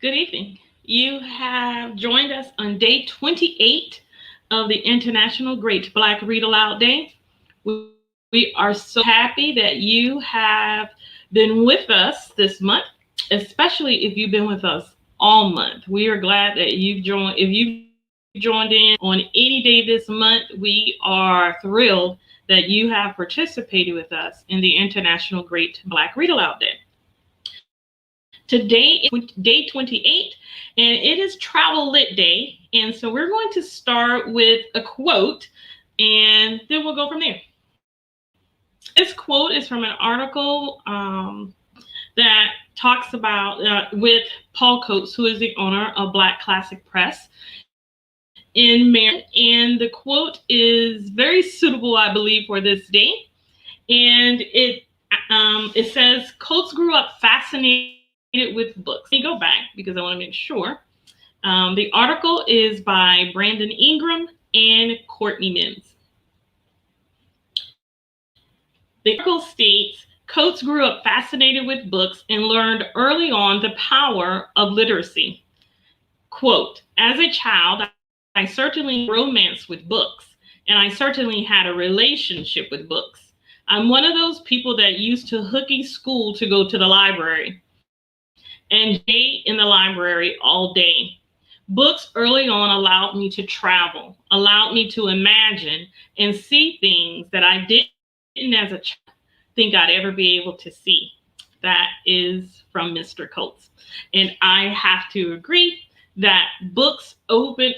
Good evening. You have joined us on day 28 of the International Great Black Read Aloud Day. We are so happy that you have been with us this month, especially if you've been with us all month. We are glad that you've joined. If you've joined in on any day this month, we are thrilled that you have participated with us in the International Great Black Read Aloud Day. Today is day 28, and it is Travel Lit Day. And so we're going to start with a quote, and then we'll go from there. This quote is from an article that talks about with Paul Coates, who is the owner of Black Classic Press in Maryland. And the quote is very suitable, I believe, for this day. And it says, Coates grew up fascinated with books. Let me go back because I want to make sure. The article is by Brandon Ingram and Courtney Mims. The article states, Coates grew up fascinated with books and learned early on the power of literacy. Quote, as a child, I certainly romanced with books, and I certainly had a relationship with books. I'm one of those people that used to hooky school to go to the library and stay in the library all day. Books early on allowed me to travel, allowed me to imagine and see things that I didn't as a child think I'd ever be able to see. That is from Mr. Coates. And I have to agree that books open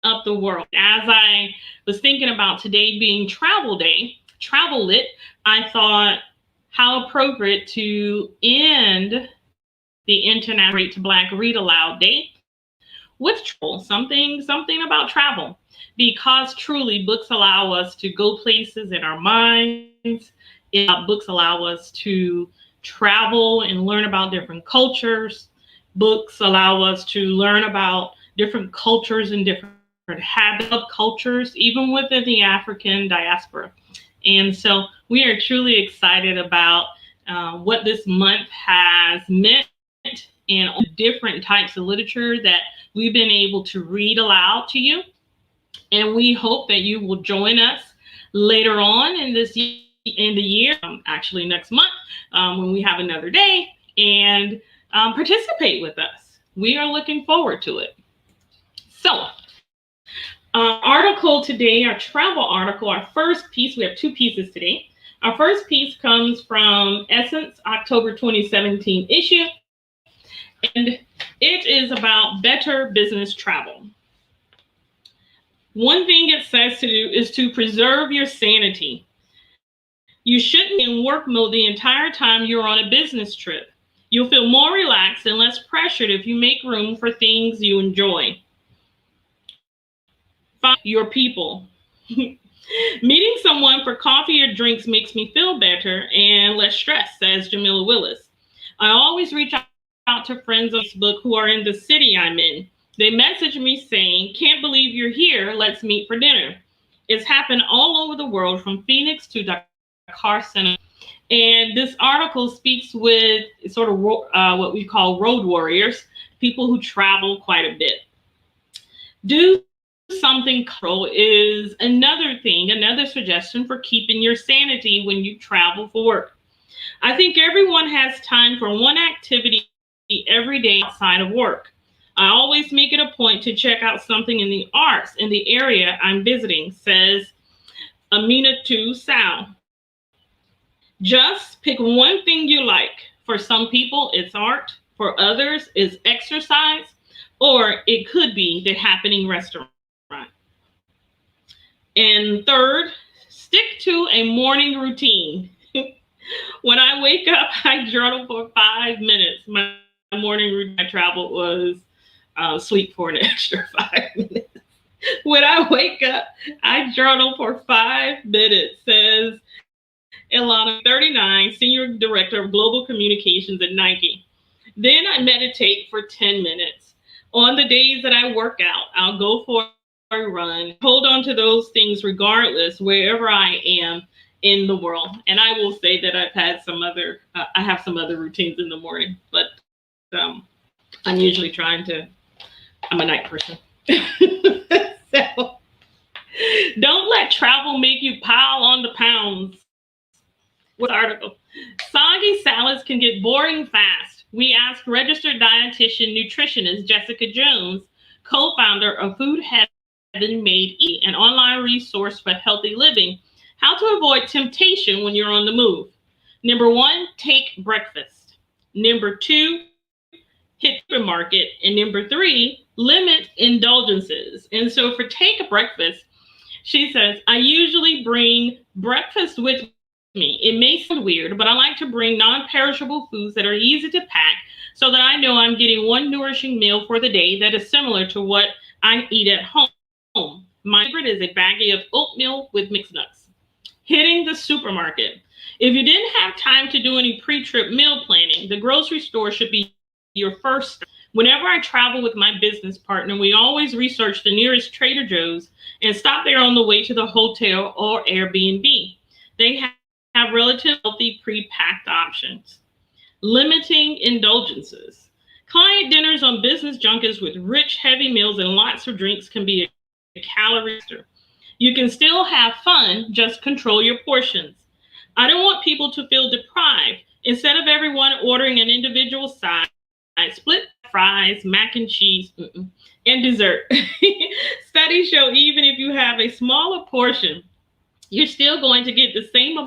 up the world. As I was thinking about today being Travel Day, Travel Lit, I thought how appropriate to end the International Great Black Read Aloud Day with travel, something about travel, because truly books allow us to go places in our minds. Books allow us to travel and learn about different cultures. Books allow us to learn about different cultures and different habits of cultures, even within the African diaspora. And so we are truly excited about what this month has meant and all different types of literature that we've been able to read aloud to you. And we hope that you will join us later on in the year, actually next month, when we have another day, and participate with us. We are looking forward to it. So, article today, our travel article, our first piece, we have two pieces today. Our first piece comes from Essence, October 2017 issue, and it is about better business travel. One thing it says to do is to preserve your sanity. You shouldn't be in work mode the entire time you're on a business trip. You'll feel more relaxed and less pressured if you make room for things you enjoy. Find your people. Meeting someone for coffee or drinks makes me feel better and less stressed, says Jamila Willis. I always reach out to friends on Facebook who are in the city I'm in. They message me saying, can't believe you're here, let's meet for dinner. It's happened all over the world, from Phoenix to Dakar Center. And this article speaks with sort of what we call road warriors, people who travel quite a bit. Do something cool is another thing, another suggestion for keeping your sanity when you travel for work. I think everyone has time for one activity every day outside of work. I always make it a point to check out something in the arts in the area I'm visiting, says Aminatu Sao. Just pick one thing you like. For some people, it's art. For others, it's exercise. Or it could be the happening restaurant. And third, stick to a morning routine. When I wake up, I journal for 5 minutes. My morning routine, I travel was sleep for an extra 5 minutes. When I wake up, I journal for 5 minutes, says Ilana, 39, Senior Director of Global Communications at Nike. Then I meditate for 10 minutes. On the days that I work out, I'll go for a run, hold on to those things regardless, wherever I am in the world. And I will say that I've had I have some other routines in the morning, but I'm usually I'm a night person. So don't let travel make you pile on the pounds. What article? Soggy salads can get boring fast. We asked registered dietitian nutritionist Jessica Jones, co-founder of Food Heaven Made Easy, an online resource for healthy living, how to avoid temptation when you're on the move. Number one, take breakfast. Number two, hit the supermarket. And number three, limit indulgences. And so for take breakfast, she says, I usually bring breakfast with me. It may sound weird, but I like to bring non-perishable foods that are easy to pack so that I know I'm getting one nourishing meal for the day that is similar to what I eat at home. My favorite is a baggie of oatmeal with mixed nuts. Hitting the supermarket. If you didn't have time to do any pre-trip meal planning, the grocery store should be your first stop. Whenever I travel with my business partner, we always research the nearest Trader Joe's and stop there on the way to the hotel or Airbnb. They have relatively healthy pre-packed options. Limiting indulgences. Client dinners on business junkets with rich, heavy meals and lots of drinks can be a calorie buster. You can still have fun, just control your portions. I don't want people to feel deprived. Instead of everyone ordering an individual side, split fries, mac and cheese, and dessert. Studies show even if you have a smaller portion, you're still going to get the same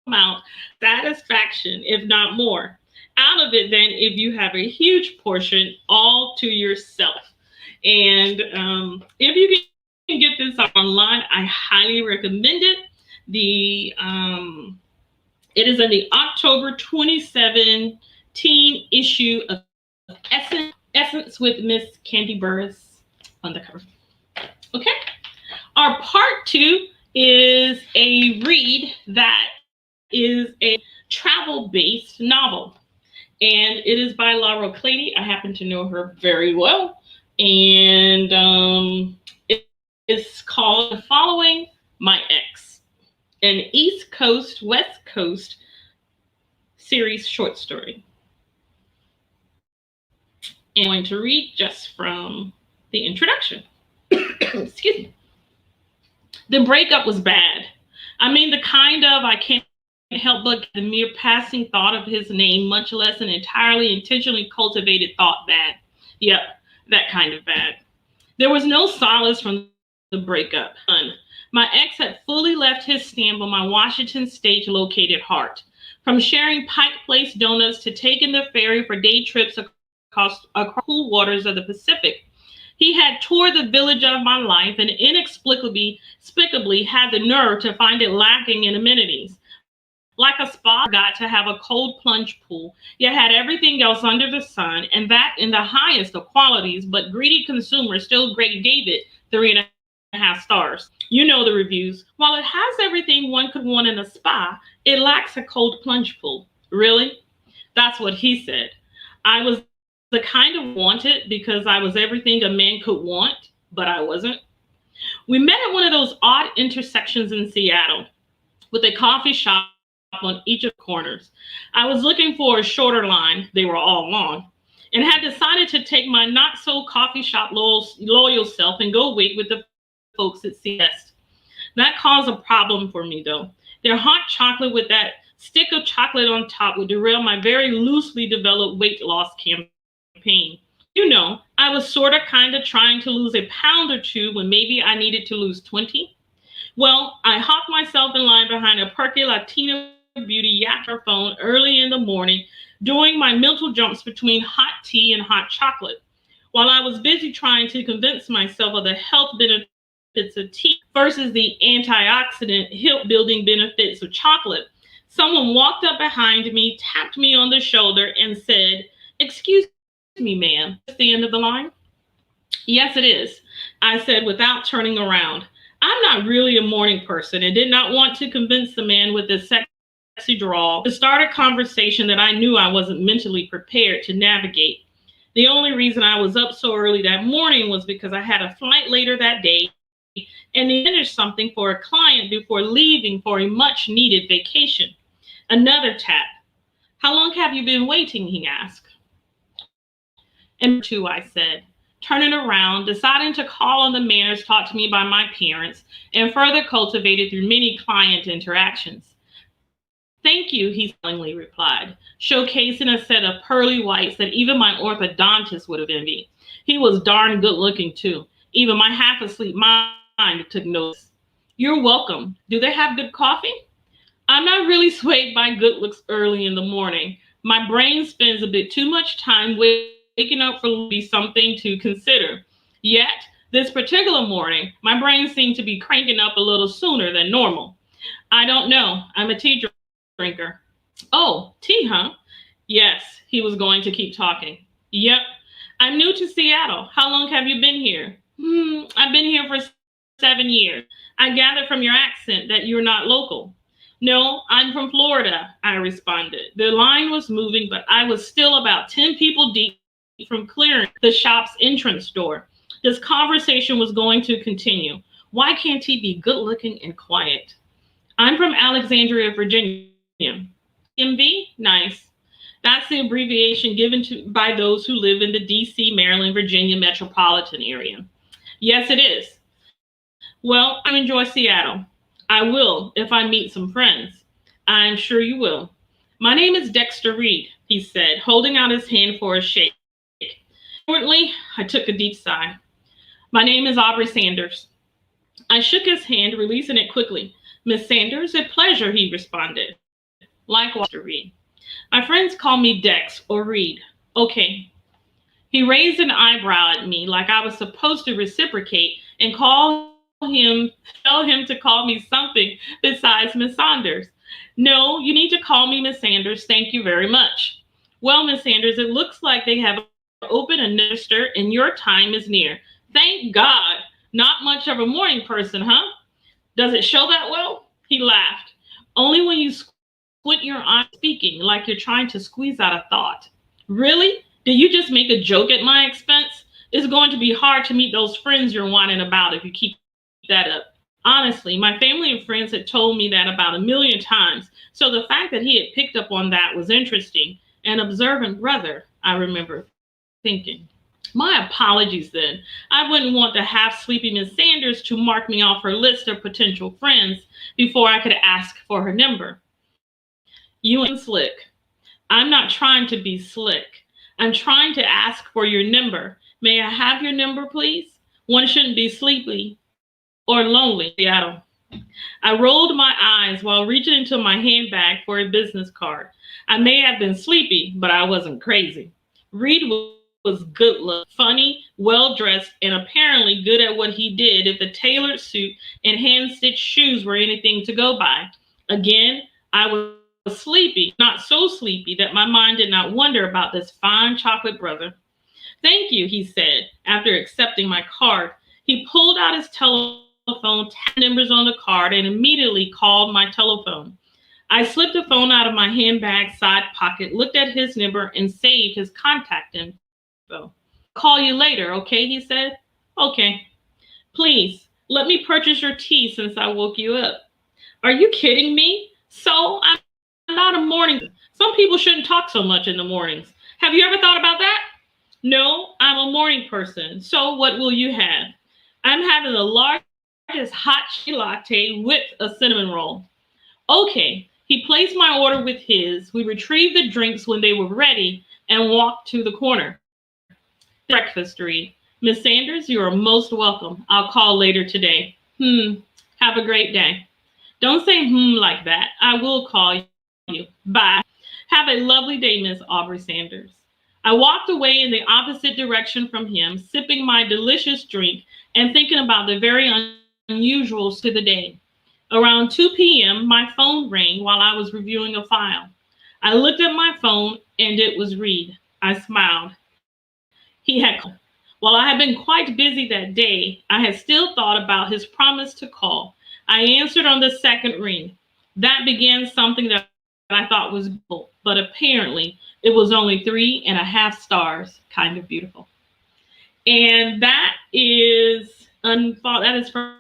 amount satisfaction, if not more, out of it than if you have a huge portion all to yourself. And if you can get this online, I highly recommend it. It is in the October 2017 issue of Essence with Miss Candy Burris on the cover. Okay. Our part two is a read that is a travel-based novel. And it is by Laro Claitty. I happen to know her very well. And it's called Following My Ex, an East Coast, West Coast series short story. I'm going to read just from the introduction. Excuse me. The breakup was bad. I mean, the kind of I can't help but the mere passing thought of his name, much less an entirely intentionally cultivated thought bad. Yep, that kind of bad. There was no solace from the breakup. None. My ex had fully left his stamp on my Washington State located heart. From sharing Pike Place donuts to taking the ferry for day trips across cool waters of the Pacific. He had toured the village of my life and inexplicably had the nerve to find it lacking in amenities. Like a spa, got to have a cold plunge pool, yet had everything else under the sun, and that in the highest of qualities, but greedy consumers still gave it 3.5 stars. You know the reviews. While it has everything one could want in a spa, it lacks a cold plunge pool. Really? That's what he said. I was the kind of wanted because I was everything a man could want, but I wasn't. We met at one of those odd intersections in Seattle with a coffee shop on each of the corners. I was looking for a shorter line, they were all long, and had decided to take my not so coffee shop loyal self and go wait with the folks at CS. That caused a problem for me though. Their hot chocolate with that stick of chocolate on top would derail my very loosely developed weight loss campaign. You know, I was sort of kind of trying to lose a pound or two when maybe I needed to lose 20. Well, I hopped myself in line behind a perky Latina beauty yapped her phone early in the morning, doing my mental jumps between hot tea and hot chocolate. While I was busy trying to convince myself of the health benefits of tea versus the antioxidant hip-building benefits of chocolate, someone walked up behind me, tapped me on the shoulder, and said, "Excuse me, ma'am, is the end of the line?" "Yes, it is," I said without turning around. I'm not really a morning person and did not want to convince the man with the sexy drawl to start a conversation that I knew I wasn't mentally prepared to navigate. The only reason I was up so early that morning was because I had a flight later that day and finished something for a client before leaving for a much needed vacation. Another tap. "How long have you been waiting?" he asked. And two, I said, turning around, deciding to call on the manners taught to me by my parents and further cultivated through many client interactions. Thank you, he smilingly replied, showcasing a set of pearly whites that even my orthodontist would have envied. He was darn good looking, too. Even my half asleep mind took notice. You're welcome. Do they have good coffee? I'm not really swayed by good looks early in the morning. My brain spends a bit too much time waking up for be something to consider. Yet, this particular morning, my brain seemed to be cranking up a little sooner than normal. I don't know. I'm a tea drinker. Oh, tea, huh? Yes, he was going to keep talking. Yep. I'm new to Seattle. How long have you been here? I've been here for 7 years. I gather from your accent that you're not local. No, I'm from Florida, I responded. The line was moving, but I was still about 10 people deep from clearing the shop's entrance door. This conversation was going to continue. Why can't he be good looking and quiet? I'm from Alexandria, Virginia. MV? Nice. That's the abbreviation given by those who live in the DC, Maryland, Virginia metropolitan area. Yes, it is. Well, I enjoy Seattle. I will if I meet some friends. I'm sure you will. My name is Dexter Reed, he said, holding out his hand for a shake. Shortly, I took a deep sigh. My name is Aubrey Sanders. I shook his hand, releasing it quickly. Miss Sanders, a pleasure, he responded. Likewise, Mr. Reed. My friends call me Dex or Reed. Okay. He raised an eyebrow at me like I was supposed to reciprocate and tell him to call me something besides Miss Sanders. No, you need to call me Miss Sanders. Thank you very much. Well, Miss Sanders, it looks like they have opened a register and your time is near. Thank God. Not much of a morning person, huh? Does it show that well? He laughed. Only when you squint your eyes speaking, like you're trying to squeeze out a thought. Really? Did you just make a joke at my expense? It's going to be hard to meet those friends you're whining about if you keep that up. Honestly, my family and friends had told me that about 1,000,000 times, so the fact that he had picked up on that was interesting. An observant brother, I remember thinking. My apologies then. I wouldn't want the half-sleepy Miss Sanders to mark me off her list of potential friends before I could ask for her number. You ain't slick. I'm not trying to be slick. I'm trying to ask for your number. May I have your number, please? One shouldn't be sleepy or lonely, Seattle. I rolled my eyes while reaching into my handbag for a business card. I may have been sleepy, but I wasn't crazy. Reed was good looking, funny, well-dressed, and apparently good at what he did if the tailored suit and hand-stitched shoes were anything to go by. Again, I was sleepy, not so sleepy that my mind did not wonder about this fine chocolate brother. Thank you, he said, after accepting my card. He pulled out his telephone, tapped numbers on the card, and immediately called my telephone. I slipped the phone out of my handbag side pocket, looked at his number, and saved his contact info. Call you later, okay, he said. Okay. Please, let me purchase your tea since I woke you up. Are you kidding me? So, I'm not a morning. Some people shouldn't talk so much in the mornings. Have you ever thought about that? No, I'm a morning person. So, what will you have? I'm having the largest hot tea latte with a cinnamon roll. Okay. He placed my order with his. We retrieved the drinks when they were ready and walked to the corner. Breakfast, Reed. Miss Sanders, you are most welcome. I'll call later today. Have a great day. Don't say like that. I will call you. Bye. Have a lovely day, Miss Aubrey Sanders. I walked away in the opposite direction from him, sipping my delicious drink and thinking about the very unusuals to the day. Around 2 p.m., my phone rang while I was reviewing a file. I looked at my phone and it was Reed. I smiled. He had called. While I had been quite busy that day, I had still thought about his promise to call. I answered on the second ring. That began something that I thought was beautiful, but apparently it was only 3.5 stars. Kind of beautiful. And that is from Unfollow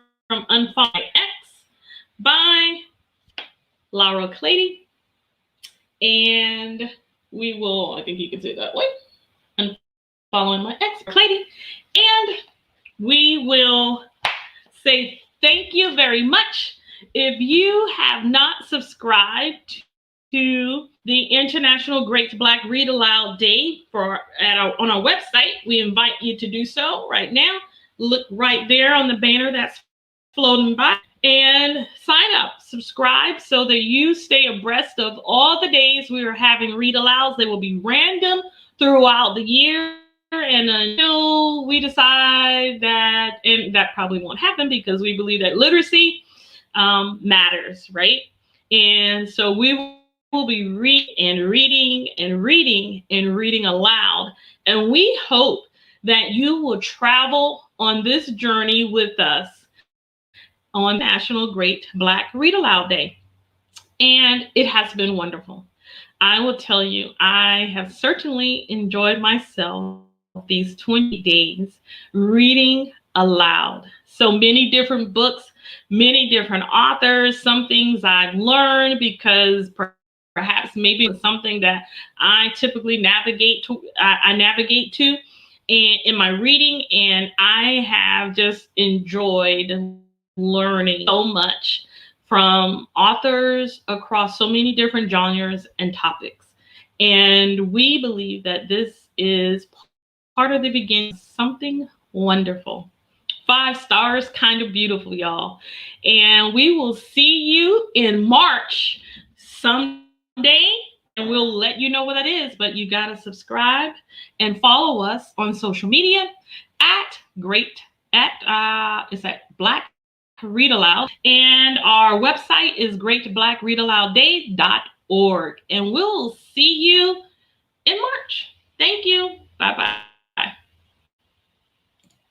My Ex by Laro Claitty. And we will, I think you can say it that way. Following My Ex, Claitty, and we will say thank you very much. If you have not subscribed to the International Great Black Read Aloud Day on our website, we invite you to do so right now. Look right there on the banner that's floating by and sign up, subscribe so that you stay abreast of all the days we are having read alouds. They will be random throughout the year, and until we decide that, and that probably won't happen because we believe that literacy matters, right? And so we will be reading aloud, and we hope that you will travel on this journey with us on National Great Black Read Aloud Day. And it has been wonderful. I will tell you, I have certainly enjoyed myself these 20 days reading aloud. So many different books, many different authors, some things I've learned because perhaps maybe it's something that I typically navigate to in my reading, and I have just enjoyed learning so much from authors across so many different genres and topics. And we believe that this is part of the beginning of something wonderful. 5 stars, kind of beautiful, y'all. And we will see you in March someday, and we'll let you know what that is. But you got to subscribe and follow us on social media at Black Read Aloud, and our website is greatblackreadaloudday.org, and we'll see you in March. Thank you. Bye-bye.